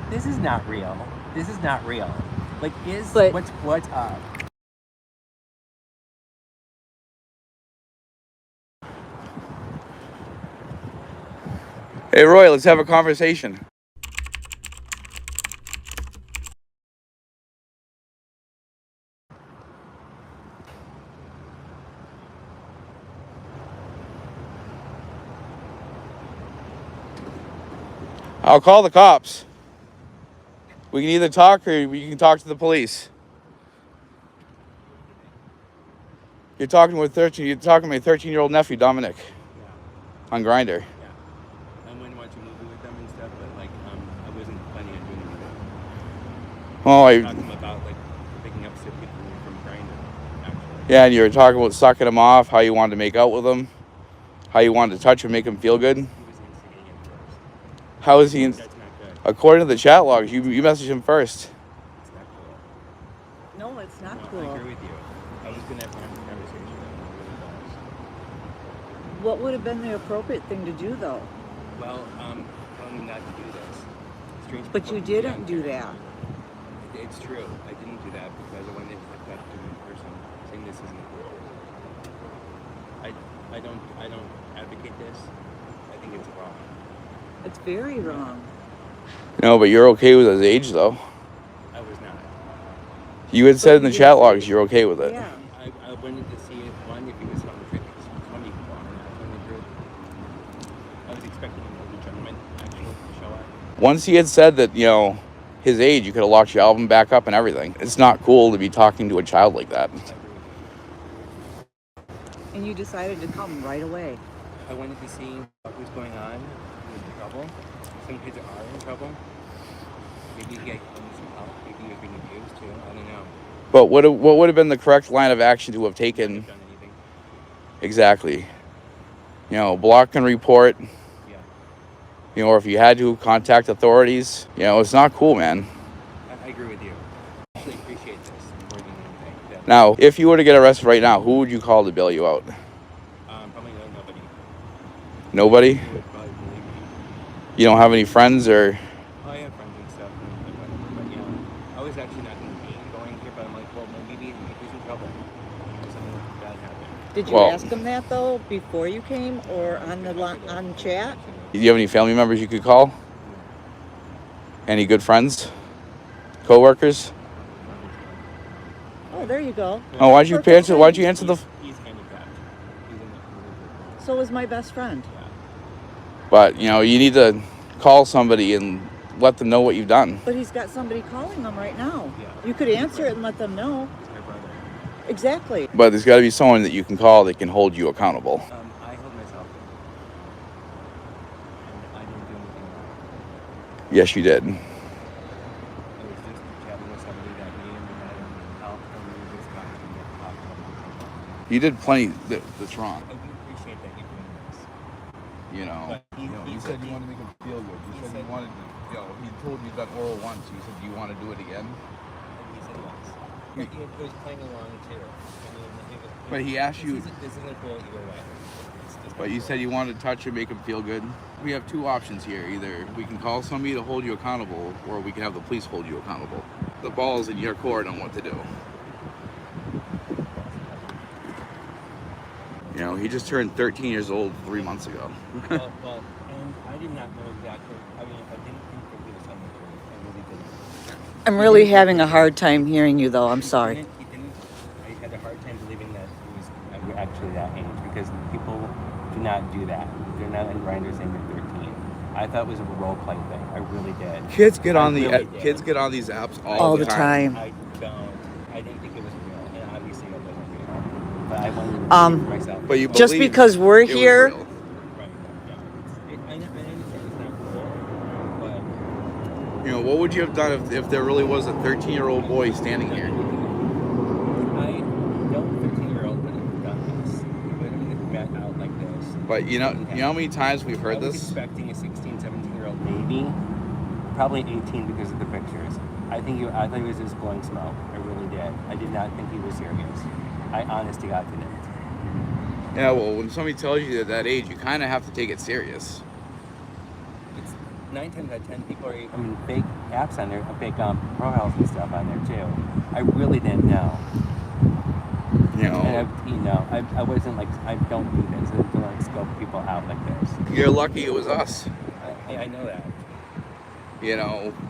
This is not real. This is not real. Like, But what's up? Hey, Roy, let's have a conversation. I'll call the cops. We can either talk or we can talk to the police. You're talking with 13. You're talking to my 13-year-old nephew, Dominic, Yeah, on Grinder. yeah. I went to watch a movie with them and stuff, but like, I wasn't planning on doing anything. Oh, I talked to them about like picking up some people from Grindr, actually. yeah, and you were talking about sucking him off, how you wanted to make out with him, how you wanted to touch him, make him feel good. He was instigating it first. How is he? That's not good. According to the chat logs, you messaged him first. It's not cool. no, it's not No, I cool. agree with you. I was gonna have a conversation with him. I really was. What would have been the appropriate thing to do, though? Well, telling me not to do this. Strange But people you do didn't do that. It's true. I didn't do that because I wanted to talk to him in person, saying this isn't cool. I don't advocate this. I think it's wrong. It's very wrong. No, but you're okay with his age, though. I was not. You had said in the you chat did logs say- you're okay with it. Yeah. I wanted to see if one, if he was telling the truth, because he was telling me wrong, and not telling the truth. I was expecting an older gentleman actually to show up. Once he had said that, his age, you could have locked your album back up and everything. It's not cool to be talking to a child like that. I agree with you. And you decided to come right away. I wanted to see what was going on with the trouble. Some kids are in trouble. Maybe he had some help. Maybe he was being abused too. I don't know. But what would have been the correct line of action to have He taken? hasn't done anything. Exactly. Block and report. Yeah. Or if you had to, contact authorities. It's not cool, man. I agree with you. I actually appreciate this more than anything. Yeah. Now, if you were to get arrested right now, who would you call to bail you out? Probably nobody. Nobody? Who would probably believe me. You don't have any friends or... Oh, I have friends and stuff, and whatever. But I was actually not going to be going here, but I'm like, well, maybe he's in trouble. Something bad happened. Did you Well- ask him that, though, before you came or on the on chat? Do you have any family members you could call? Any good friends? Co-workers? Oh, there you go. Oh, why'd you Perfect answer the... He's handicapped. He's in the So was my best friend. yeah. But, you need to call somebody and let them know what you've done. But he's got somebody calling him right now. Yeah. You could answer it and let them know. He's my brother. Exactly. But there's got to be someone that you can call that can hold you accountable. I held myself in. And I didn't do anything wrong. Yes, you did. I was just chatting with somebody that needed me help, and we were just talking and talking. You did plenty that's wrong. I do appreciate that you're doing this. But You said you wanted to make him feel good. You said you wanted to, he told you that oral once. You said, do you want to do it again? And he said yes. He was playing along too. But he asked you, This isn't cool either way. but you said you wanted to touch him, make him feel good. We have two options here. Either we can call somebody to hold you accountable, or we can have the police hold you accountable. The ball's in your court on what to do. He just turned 13 years old 3 months ago. Well, and I did not know exactly. I mean, I didn't think that he was telling the truth. I really didn't. I'm really having a hard time hearing you, though. I'm sorry. He didn't. I had a hard time believing that he was actually that age because people do not do that. They're not in Grindr saying they're 13. I thought it was a role play thing. I really did. Kids get on Kids get on these apps All the time. I don't. I didn't think it was real, and obviously it wasn't real. But I wanted to prove myself. But you Just believe because we're it was here, real. Right. Yeah. I understand it's not cool, but What would you have done if there really was a 13-year-old boy standing here? I know 13-year-old would have done this. We would have met out like this. But you know how many times we've I heard was this? expecting a 16, 17-year-old maybe. Probably 18 because of the pictures. I thought he was just blowing smoke. I really did. I did not think he was serious. I honest to God didn't. Yeah, well, when somebody tells you that age, you kind of have to take it serious. It's 9 times out of 10 people are, fake apps on there, fake profiles and stuff on there too. I really didn't know. And I wasn't like, I don't do this. I don't like scope people out like this. You're lucky it was us. I know that.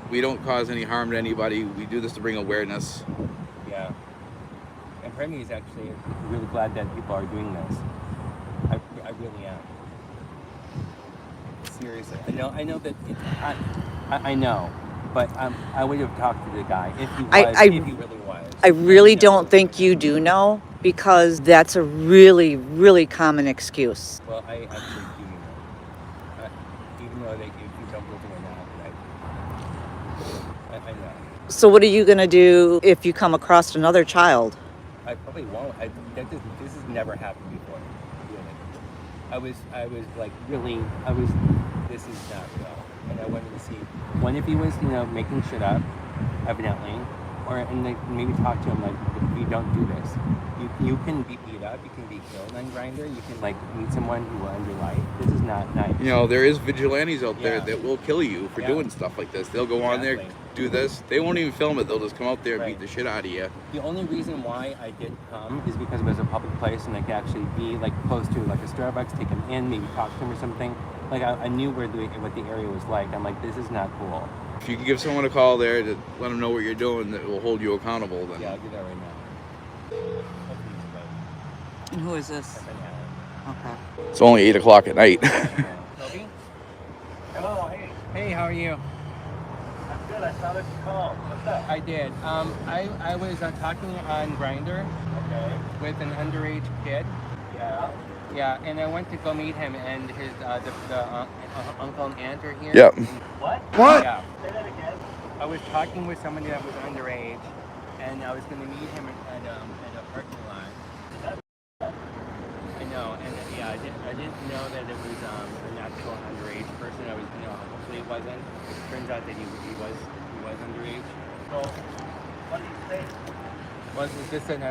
We don't cause any harm to anybody. We do this to bring awareness. Yeah. And part of me is actually really glad that people are doing this. I really am. Seriously. I know that I know, but I would have talked to the guy if he was, if he really was. I really don't think you do know, because that's a really, really common excuse. Well, I actually do know. Even though if you don't believe it or not, I know. So what are you going to do if you come across another child? I probably won't. This has never happened before. Really. This is not real. And I wanted to see, one, if he was, making shit up, evidently, and maybe talk to him like, if you don't do this, you can be beat up, you can be killed on Grindr, you can meet someone who will end your life. This is not nice. There is vigilantes out there that will kill you for doing stuff like this. They'll go on there, do this. They won't even film it. They'll just come out there and beat the shit out of you. The only reason why I did come is because it was a public place and I could actually be close to a Starbucks, take him in, maybe talk to him or something. I knew what the area was like. I'm like, this is not cool. If you can give someone a call there to let them know what you're doing, that will hold you accountable, then... Yeah, I'll do that right now. And who is this? Okay. It's only 8 o'clock at night. Toby? Hello, hey. Hey, how are you? I'm good. I saw that you called. What's up? I did. I was talking on Grindr with an underage kid. Yeah. Yeah, and I went to go meet him, and his the uncle and aunt are here. Yep. What? Yeah. Say that again. I was talking with somebody that was underage, and I was going to meet him at a parking lot. I know, and I didn't know that it was an actual underage person. Hopefully it wasn't. It turns out that he was underage. So, what do you say? Well, it's just that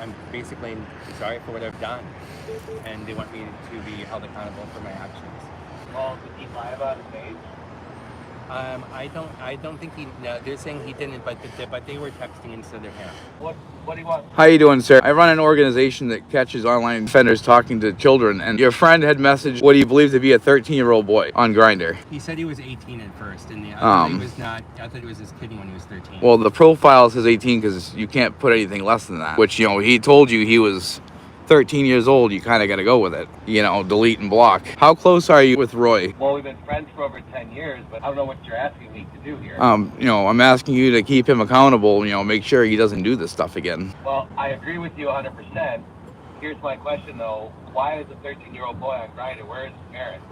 I'm basically sorry for what I've done, and they want me to be held accountable for my actions. Well, did he lie about his age? I don't think he. No, they're saying he didn't, but they were texting instead of him. What do you want? How you doing, sir? I run an organization that catches online offenders talking to children, and your friend had messaged what he believed to be a 13-year-old boy on Grindr. He said he was 18 at first, and I thought he was not. I thought he was just kidding when he was 13. Well, the profile says 18 because you can't put anything less than that, which, he told you he was 13 years old. You kind of got to go with it, delete and block. How close are you with Roy? Well, we've been friends for over 10 years, but I don't know what you're asking me to do here. I'm asking you to keep him accountable, make sure he doesn't do this stuff again. Well, I agree with you 100%. Here's my question, though. Why is a 13-year-old boy on Grindr? Where is his parents?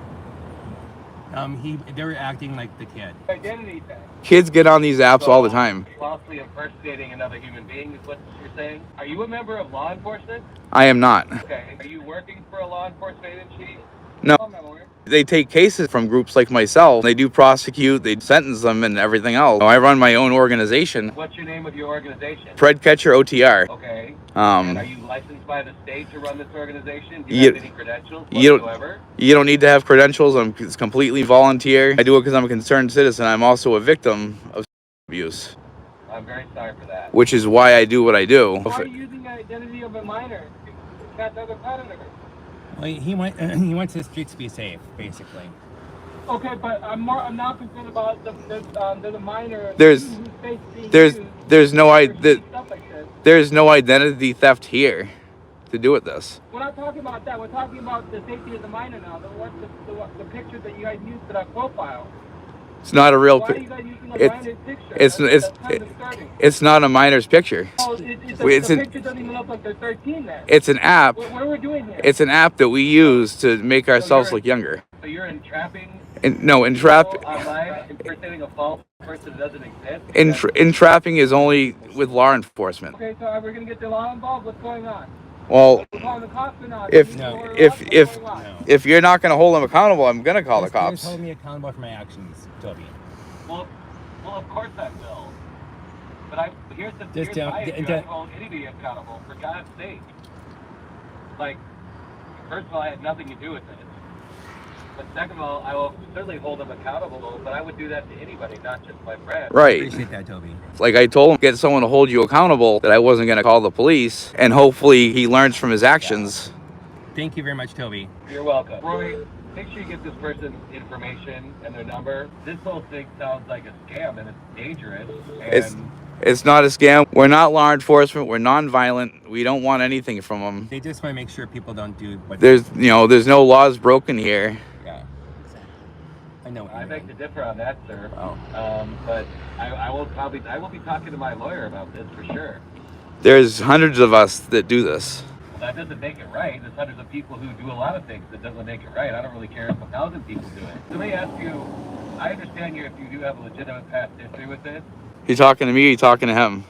They were acting like the kid. Identity theft. Kids get on these apps all the time. Falsely impersonating another human being is what you're saying? Are you a member of law enforcement? I am not. Okay. Are you working for a law enforcement agency? No. Oh, my lord. They take cases from groups like myself. They do prosecute, they sentence them and everything else. I run my own organization. What's your name of your organization? Fred Catcher OTR. Okay. And are you licensed by the state to run this organization? Do you have any credentials You whatsoever? You don't need to have credentials. It's completely volunteer. I do it because I'm a concerned citizen. I'm also a victim of abuse. I'm very sorry for that. Which is why I do what I do. Why are you using the identity of a minor to catch other predators? Well, he wants the streets to be safe, basically. Okay, but I'm now concerned about the minor. There's no identity theft here to do with this. We're not talking about that. We're talking about the safety of the minor now. The picture that you guys used for that profile. It's not a real. Why are you guys using a minor's picture? That's kind of disturbing. It's not a minor's picture. Oh, the picture doesn't even look like they're 13 then. It's an app. What are we doing here? It's an app that we use to make ourselves look younger. So you're entrapping? Online, impersonating a false person that doesn't exist? Entrapping is only with law enforcement. Okay, so are we going to get the law involved? What's going on? Well, We're calling the cops or not? if you're not going to hold them accountable, I'm going to call the cops. Just hold me accountable for my actions, Toby. Well, of course I will. But here's my issue. I don't hold anybody accountable, for God's sake. First of all, I had nothing to do with it. But second of all, I will certainly hold him accountable, but I would do that to anybody, not just my friend. Right. Appreciate that, Toby. Like I told him, get someone to hold you accountable, that I wasn't going to call the police, and hopefully he learns from his actions. Thank you very much, Toby. You're welcome. Roy, make sure you get this person's information and their number. This whole thing sounds like a scam, and it's dangerous. And It's not a scam. We're not law enforcement. We're non-violent. We don't want anything from them. They just want to make sure people don't do what There's no laws broken here. Yeah. I know. I beg to differ on that, sir. Oh. But I will be talking to my lawyer about this for sure. There's hundreds of us that do this. Well, that doesn't make it right. There's hundreds of people who do a lot of things that doesn't make it right. I don't really care if 1,000 people do it. So let me ask you, I understand if you do have a legitimate past history with this. You talking to me or you talking to him?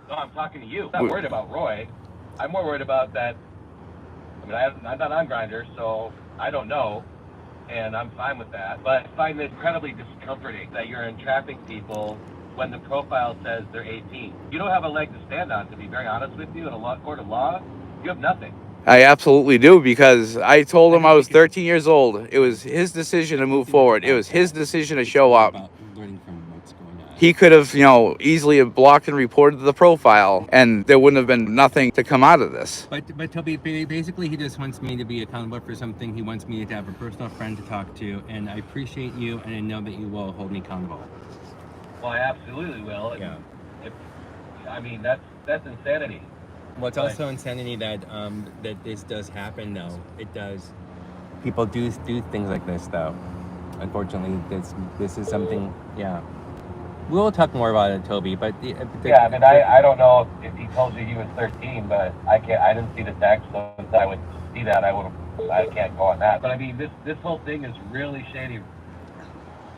No, I'm talking to you. I'm not worried about Roy. I'm more worried about that. I mean, I'm not on Grindr, so I don't know, and I'm fine with that. But I find it incredibly discomforting that you're entrapping people when the profile says they're 18. You don't have a leg to stand on, to be very honest with you. In a court of law, you have nothing. I absolutely do, because I told him I was 13 years old. It was his decision to move forward. It was his decision to show up. Learning from what's going on. He could have, easily have blocked and reported the profile, and there wouldn't have been nothing to come out of this. But Toby, basically, he just wants me to be accountable for something. He wants me to have a personal friend to talk to, and I appreciate you, and I know that you will hold me accountable. Well, I absolutely will. Yeah. That's insanity. Well, it's also insanity that that this does happen, though. It does. People do things like this, though. Unfortunately, this is something. Yeah. We'll talk more about it, Toby. But I don't know if he told you he was 13, but I didn't see the text, so if I would see that, I can't go on that. But I mean, this whole thing is really shady,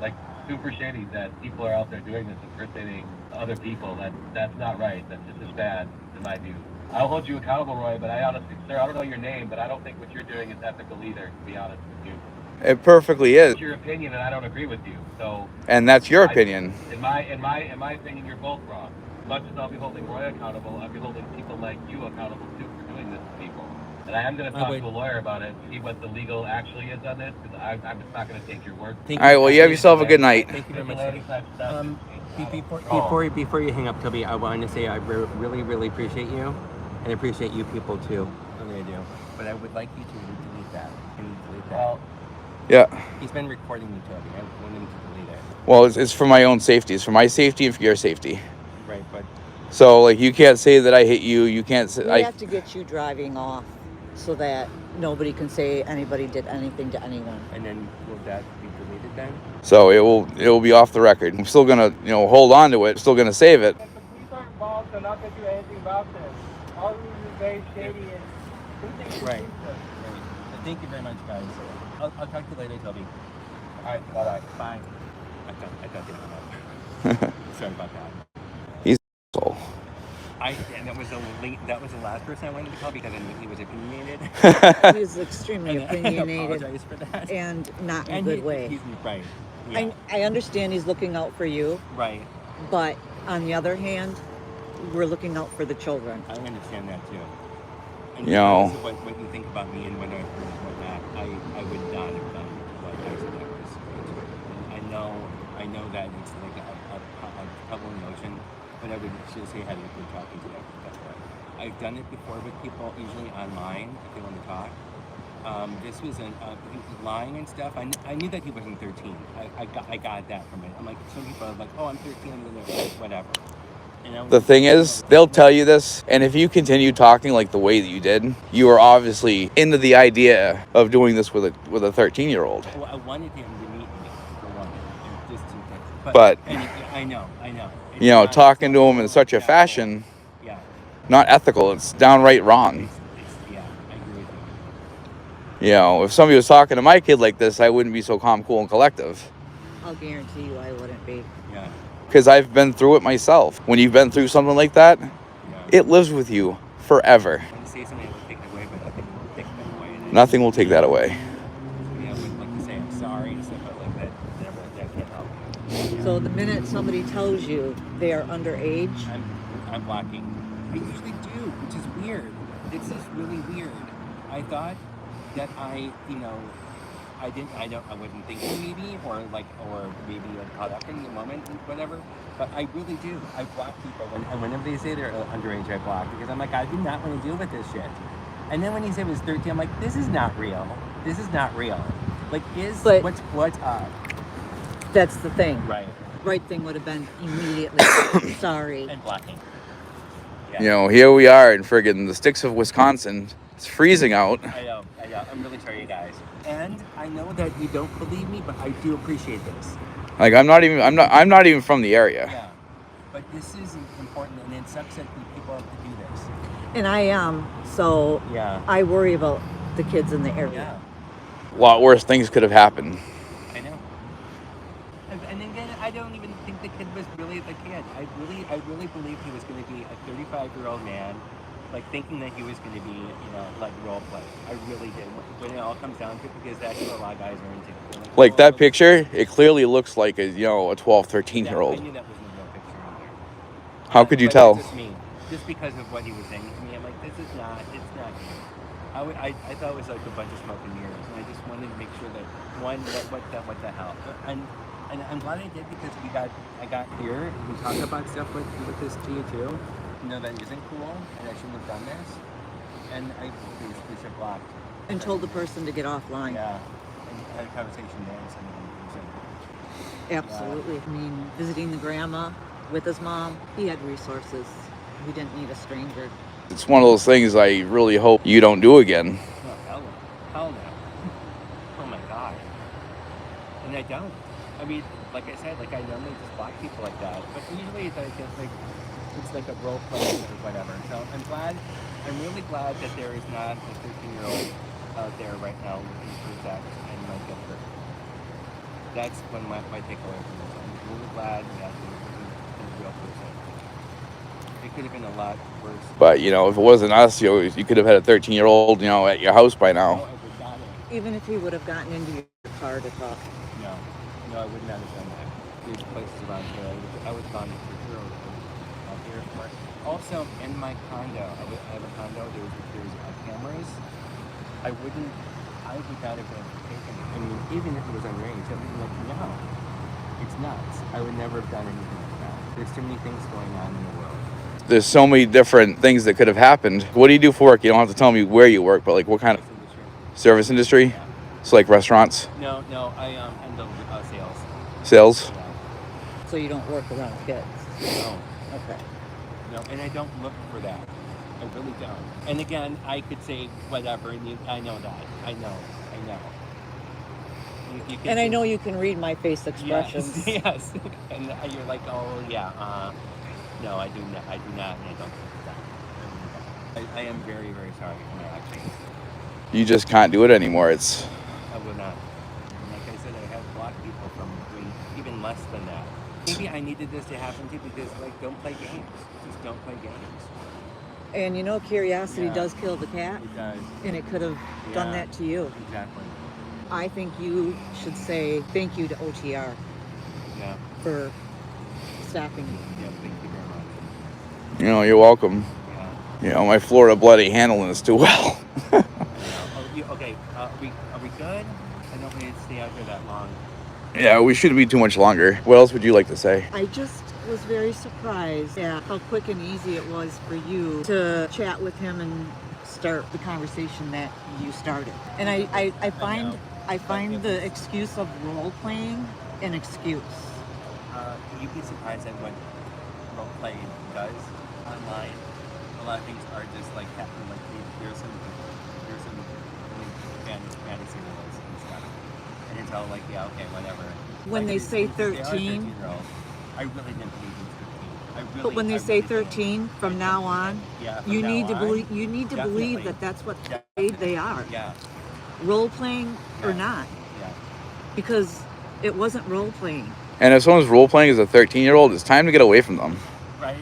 like super shady. That people are out there doing this, impersonating other people. That's not right. That's just as bad, in my view. I'll hold you accountable, Roy, but I honestly, sir, I don't know your name, but I don't think what you're doing is ethical either, to be honest with you. It perfectly is. It's your opinion, and I don't agree with you. So. And that's your opinion. In my opinion, you're both wrong. As much as I'll be holding Roy accountable, I'll be holding people like you accountable too for doing this to people. And I am going to talk to a lawyer about it, see what the legal actually is on this, because I'm just not going to take your word. All right. Well, you have yourself a good night. Thank you very much. Before you hang up, Toby, I wanted to say I really, really appreciate you, and appreciate you people too. I really do. But I would like you to delete that. Can you delete that? Well, yeah. He's been recording me, Toby. I want him to delete it. Well, it's for my own safety. It's for my safety and for your safety. Right, but. So, like, you can't say that I hit you. You can't say. We have to get you driving off so that nobody can say anybody did anything to anyone. And then will that be deleted then? So it will be off the record. I'm still gonna hold on to it. Still gonna save it. If the police aren't involved, they're not gonna do anything about this. All this is very shady and who thinks Right. Thank you very much, guys. I'll talk to you later, Toby. all right, bye-bye. Bye. I thought you hung up. Sorry about that. He's an asshole. That was the last person I wanted to call because I knew he was opinionated. He was extremely And I opinionated apologize for that. and not in a good way. He's right. Yeah. I understand he's looking out for you, Right. but on the other hand, we're looking out for the children. I understand that too. And Yo. regardless of what you think about me and what I heard and whatnot, I would not have done what I said I was going to. And I know that it's like a trouble emotion, but I would just say had a good talking to them. I've done it before with people, usually online, if they want to talk. This was lying and stuff. I knew that he wasn't 13. I got that from it. I'm like, some people are like, oh, I'm 13, I'm gonna whatever. The thing is, they'll tell you this, and if you continue talking like the way that you did, you are obviously into the idea of doing this with a 13-year-old. Well, I wanted him to meet me for one, and just to. But I know. Talking to him in such a fashion, yeah, not ethical. It's downright wrong. yeah, I agree with you. If somebody was talking to my kid like this, I wouldn't be so calm, cool, and collective. I'll guarantee you I wouldn't be. Yeah. Because I've been through it myself. When you've been through something like that, it lives with you forever. I want to say something that would take it away, but nothing will take that away. Nothing will take that away. I would like to say I'm sorry and stuff like that. That can't help. So the minute somebody tells you they are underage, I'm blocking. I usually do, which is weird. It's just really weird. I thought that I I wasn't thinking maybe, or maybe caught up in the moment and whatever. But I really do. I block people, and whenever they say they're underage, I block because I'm like, I do not want to deal with this shit. And then when he said it was 13, I'm like, this is not real. This is not real. Like, But- what's up? That's the thing. Right. Right thing would have been immediately sorry. And blocking. Yeah. You know, here we are in friggin' the sticks of Wisconsin. It's freezing out. I know. I'm really sorry, you guys. And I know that you don't believe me, but I do appreciate this. Like I'm not even from the area. Yeah. But this is important, and it sucks that people have to do this. And I am, so Yeah. I worry about the kids in the area. Yeah. A lot worse things could have happened. I know. And again, I don't even think the kid was really the kid. I really believed he was going to be a 35-year-old man, like thinking that he was going to be, like role play. I really did. When it all comes down to it, because that's what a lot of guys are into. Like oh, that picture, it clearly looks like a 12, 13 year I old. knew that wasn't a real picture either. How could you But tell? That's just me. Just because of what he was saying to me, I'm like, it's not him. I thought it was like a bunch of smoke and mirrors, and I just wanted to make sure that what the hell. And I'm glad I did because I got here and we talked about stuff with this to you too. That isn't cool, and I shouldn't have done this. And I basically should block. And told the person to get offline. Yeah, and had a conversation there and sent an Absolutely. I mean, visiting the grandma with his mom, he had resources. He didn't need a stranger. It's one of those things I really hope you don't do again. Oh, hell no. Oh my god. And I don't. I mean, like I said, I normally just block people like that. But usually it's like a role play or whatever. So I'm really glad that there is not a 13-year-old out there right now looking for sex and might get hurt. That's my takeaway from this. I'm really glad that there wasn't a real person. It could have been a lot worse. But if it wasn't us, you could have had a 13-year-old, at your house by now. No, I would not have. Even if he would have gotten into your car to talk. No, I would not have done that. There's places around here. I was gone for sure. Out here, of course. Also, in my condo, I have a condo. There's cameras. I would not have been taken. I mean, even if it was underage, I would be like, no, it's nuts. I would never have done anything like that. There's too many things going on in the world. There's so many different things that could have happened. What do you do for work? You don't have to tell me where you work, but what kind of service industry? Yeah. So like restaurants? No, I handle sales. Sales? Yeah. So you don't work around kids. No. Okay. No, and I don't look for that. I really don't. And again, I could say whatever, and I know that. I know. You can And I know you can read my face expressions. Yes. And you're like, oh yeah. No, I do not, and I don't think that. I am very, very sorry for my actions. You just can't do it anymore. I will not. And like I said, I have blocked people from doing even less than that. Maybe I needed this to happen too because, don't play games. Just don't play games. And curiosity Yeah. does kill the cat. It does. And it could have done that to you. Exactly. I think you should say thank you to OTR Yeah. for stopping you. Yeah, thank you very much. You're welcome. Yeah. My Florida blood ain't handling this too well. Okay, are we good? I don't need to stay out here that long. Yeah, we shouldn't be too much longer. What else would you like to say? I just was very surprised at how quick and easy it was for you to chat with him and start the conversation that you started. And I find the excuse of role playing an excuse. You'd be surprised at what role play does online. A lot of things are just happening. There's some really fantasy rules and stuff, and it's all okay, whatever. When they say 13, I really didn't believe he was 13. but when they say 13 from now on, you need to believe. You need to Definitely. believe that that's what age they are. Yeah. Role playing or not, Yeah. because it wasn't role playing. And if someone's role playing as a 13-year-old, it's time to get away from them. Right.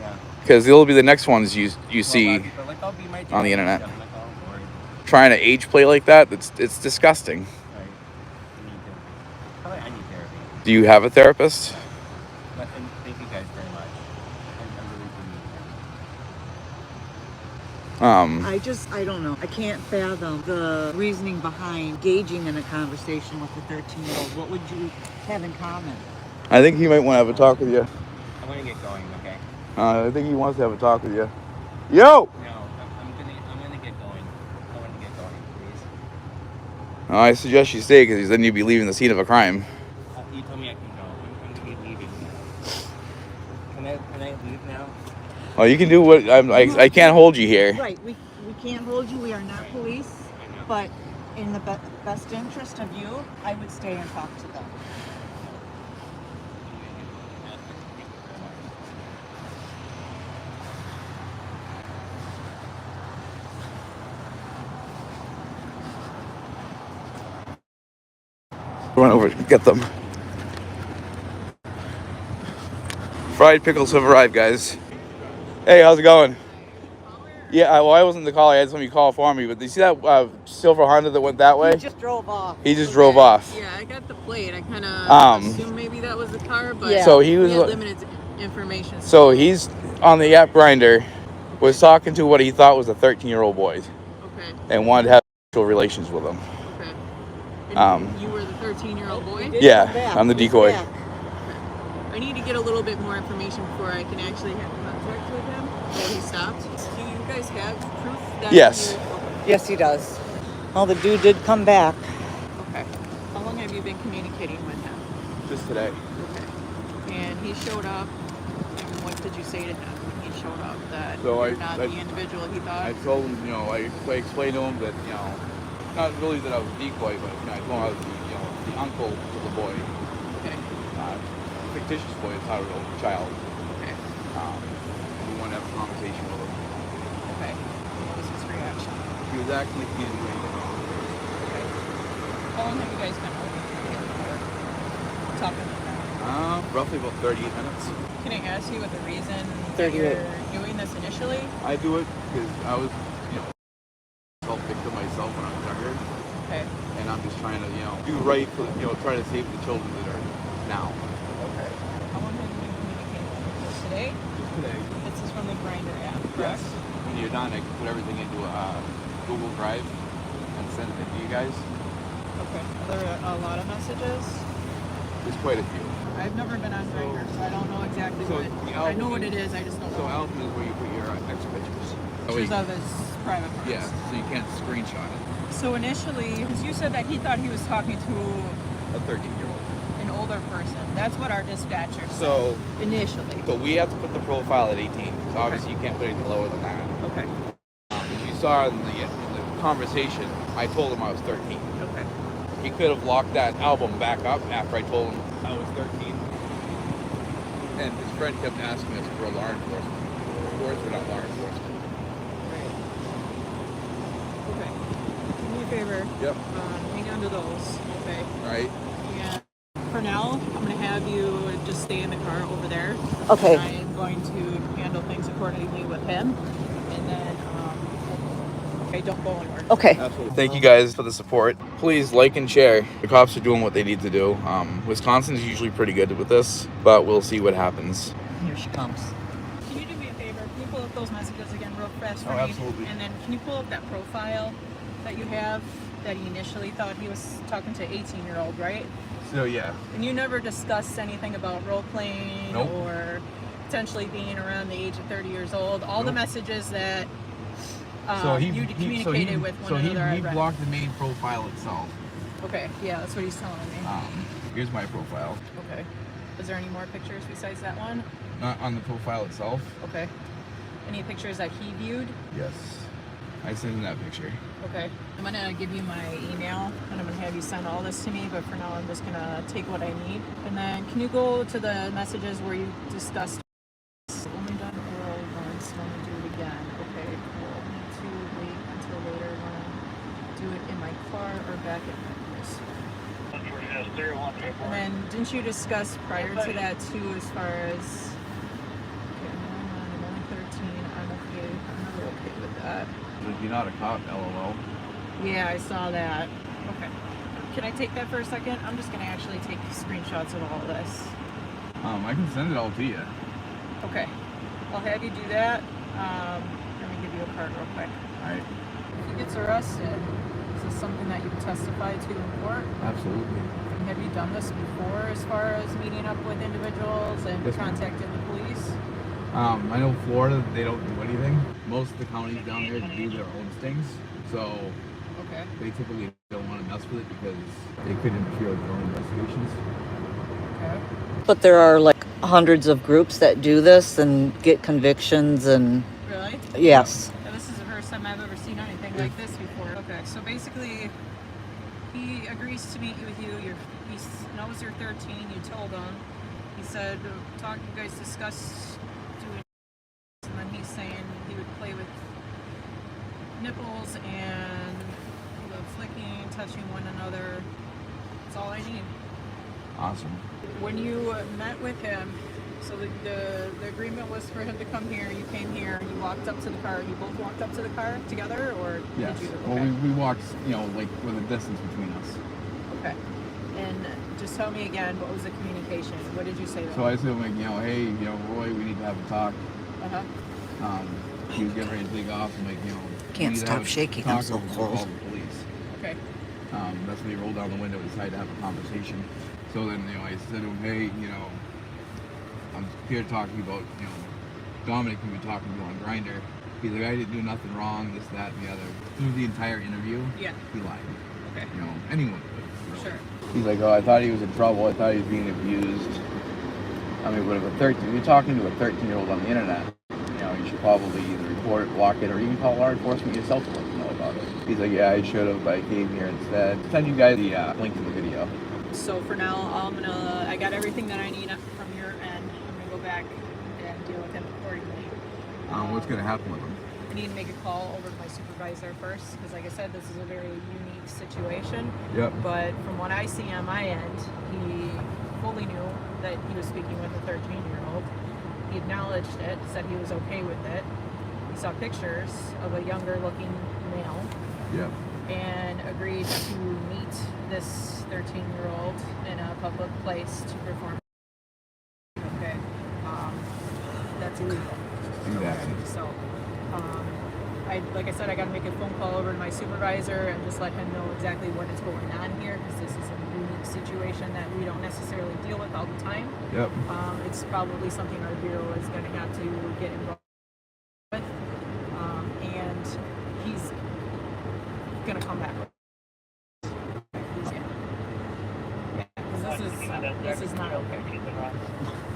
Yeah. Because they'll be the next ones you see But I'll be my on the internet. I'm like, oh Lord. Trying to age play like that. It's disgusting. Right. I need therapy. Do you have a therapist? And thank you guys very much. I really do need I don't know. I can't fathom the reasoning behind engaging in a conversation with a 13-year-old. What would you have in common? I think he might want to have a talk with you. I want to get going, okay? I think he wants to have a talk with you. Yo! No, I'm gonna get going. I want to get going, please. I suggest you stay because then you'd be leaving the scene of a crime. You told me I can go. I'm gonna be leaving. Can I leave now? Well, you can do what I can't hold you here. Right. We can't hold you. We are not police. But in the best interest of you, I would stay and talk to them. Run over and get them. Fried pickles have arrived, guys. Hey, how's it going? Yeah, well, I wasn't the caller. I had somebody call for me. But you see that silver Honda that went that way? He just drove off. He just drove off. Yeah, I got the plate. I kind of assumed maybe that was the car, but Yeah. So he was we had limited information. So he's on the app grinder, was talking to what he thought was a 13-year-old boy, Okay. and wanted to have sexual relations with him. Okay. And you were the 13-year-old boy? Yeah, I'm the decoy. Yeah. I need to get a little bit more information before I can actually have contact with him. So he stopped. Do you guys have proof that Yes. Yes, he does. Well, the dude did come back. Okay. How long have you been communicating with him? Just today. Okay. And he showed up, and what did you say to him when he showed up? That So you're not the individual he thought? I told him, I explained to him that, not really that I was a decoy, but I told him I was the uncle to the boy. Okay. Fictitious boy, it's not a real child. Okay. We want to have a conversation with him. Okay. What was his reaction? He was acting like he didn't do anything wrong. Okay. How long have you guys been working together for? Talking with him? Roughly about 38 minutes. Can I ask you what the reason that 38. you're doing this initially? I do it because I was, self-victim myself when I was younger. Okay. And I'm just trying to, do right for, try to save the children that are now. Okay. How long have you been communicating with us today? Just today. This is from the Grindr app, correct? Yes. When you're done, I can put everything into a Google Drive and send it to you guys. Okay. Are there a lot of messages? There's quite a few. I've never been on Grindr, so I don't know exactly what. I know what it is, I just don't know. So album is where you put your ex pictures. Pictures of his private parts. Yeah, so you can't screenshot it. So initially, because you said that he thought he was talking to A 13-year-old. an older person. That's what our dispatcher said. So initially. So we have to put the profile at 18. So obviously you can't put anything lower than that. Okay. As you saw in the conversation, I told him I was 13. Okay. He could have locked that album back up after I told him I was 13. And his friend kept asking us for law enforcement. Of course we're not law enforcement. Right. Okay. Do me a favor. Yep. Hang on to those. Okay. Right? Yeah. For now, I'm going to have you just stay in the car over there. Okay. And I am going to handle things accordingly with him. And then, okay, don't go anywhere. Okay. Absolutely. Thank you guys for the support. Please like and share. The cops are doing what they need to do. Wisconsin is usually pretty good with this, but we'll see what happens. Here she comes. Can you do me a favor? Can you pull up those messages again real fast for me? Absolutely. And then can you pull up that profile that you have that he initially thought he was talking to 18-year-old, right? So yeah. And you never discussed anything about role playing Nope. or potentially being around the age of 30 years old. All the Nope. messages that He communicated with one another. I read. blocked the main profile itself. Okay, yeah, that's what he's telling me. Here's my profile. Okay. Is there any more pictures besides that one? Not on the profile itself. Okay. Any pictures that he viewed? Yes. I sent him that picture. Okay. I'm gonna give you my email and I'm gonna have you send all this to me, but for now I'm just gonna take what I need. And then can you go to the messages where you discussed only done oral once, wanna do it again. Okay, cool. Need to wait until later when do it in my car or back at my place. And then didn't you discuss prior to that too as far as okay, I'm only 13, I'm okay, I'm really okay with that. You're not a cop, LOL. Yeah, I saw that. Okay. Can I take that for a second? I'm just gonna actually take screenshots of all this. I can send it all to you. Okay. I'll have you do that. Let me give you a card real quick. All right. If he gets arrested, is this something that you would testify to in court? Absolutely. Have you done this before as far as meeting up with individuals and Yes, ma'am. contacting the police? I know Florida, they don't do anything. Most of the counties down there do their own things. So Okay. they typically don't want to mess with it because they could interfere with their own investigations. Okay. But there are like hundreds of groups that do this and get convictions and Really? yes. Yeah, this is the first time I've ever seen anything like this before. Okay, so basically, he agrees to meet with you. He knows you're 13. You told him. He said, "You guys discussed doing," and then he's saying he would play with nipples and the flicking, touching one another. That's all I need. Awesome. When you met with him, so the agreement was for him to come here. You came here. You walked up to the car. You both walked up to the car together, or Yes. did you? Well, Okay. we walked, like with a distance between us. Okay. And just tell me again, what was the communication? What did you say to him? So I said, like, hey, Roy, we need to have a talk. Uh-huh. He was getting ready to take off. I'm like, Can't we need to stop have a shaking, talk I'm so or we'll cold. call the police. Okay. That's when he rolled down the window and decided to have a conversation. So then, I said to him, hey, I'm here to talk to you about, Dominic, who we talking to on Grindr. He's like, I didn't do nothing wrong, this, that, and the other. Through the entire interview, Yeah. he lied. Okay. Anyone would. Really. Sure. He's like, oh, I thought he was in trouble. I thought he was being abused. I mean, but if you're talking to a 13-year-old on the internet, you should probably either report it, block it, or even call law enforcement yourself to let them know about it. He's like, yeah, I should have, but I came here instead. Send you guys the link to the video. So for now, I got everything that I need from your end. I'm gonna go back and deal with him accordingly. What's going to happen with him? I need to make a call over to my supervisor first, because like I said, this is a very unique situation. Yep. But from what I see on my end, he fully knew that he was speaking with a 13-year-old. He acknowledged it, said he was okay with it. He saw pictures of a younger-looking male. Yep. And agreed to meet this 13-year-old in a public place to perform. Okay. That's illegal. Exactly. So, like I said, I got to make a phone call over to my supervisor and just let him know exactly what is going on here, because this is a unique situation that we don't necessarily deal with all the time. Yep. It's probably something our bureau is going to have to get involved with, and he's going to come back. This is not okay.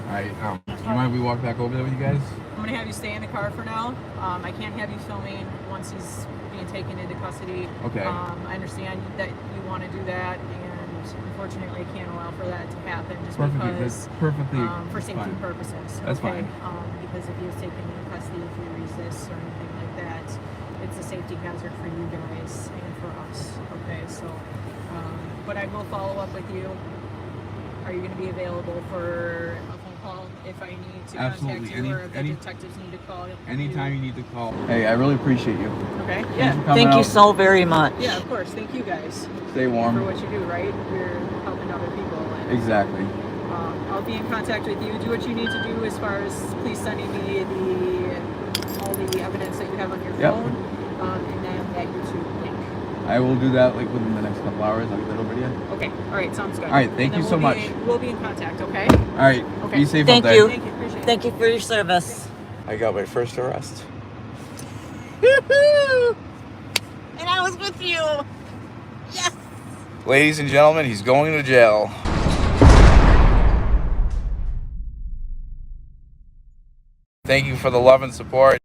All right. Do you mind if we walk back over there with you guys? I'm gonna have you stay in the car for now. I can't have you filming once he's being taken into custody. Okay. I understand that you want to do that, and unfortunately, I can't allow for that to happen just Perfectly. because That's perfectly for safety fine. purposes. That's okay? fine. Because if he was taken into custody, if he resists or anything like that, it's a safety hazard for you guys and for us. Okay, so, but I will follow up with you. Are you going to be available for a phone call if I need to Absolutely. contact you, or if the detectives need to call you? Anytime you need to call. Hey, I really appreciate you. Okay. Thanks Yeah. for coming Thank you out. so very much. Yeah, of course. Thank you guys Stay for warm. what you do. Right? You're helping other people. And, Exactly. I'll be in contact with you. Do what you need to do as far as please sending me all the evidence that you have on your Yep. phone, and then that YouTube link. I will do that within the next couple hours. I'll get that over to you. Okay. All right. Sounds good. All right, thank And you then so much. We'll be in contact. Okay. All right. Okay. Be safe Thank out there. you. Thank you. Appreciate it. Thank you for your service. I got my first arrest. Woohoo! And I was with you. Yes. Ladies and gentlemen, he's going to jail. Thank you for the love and support.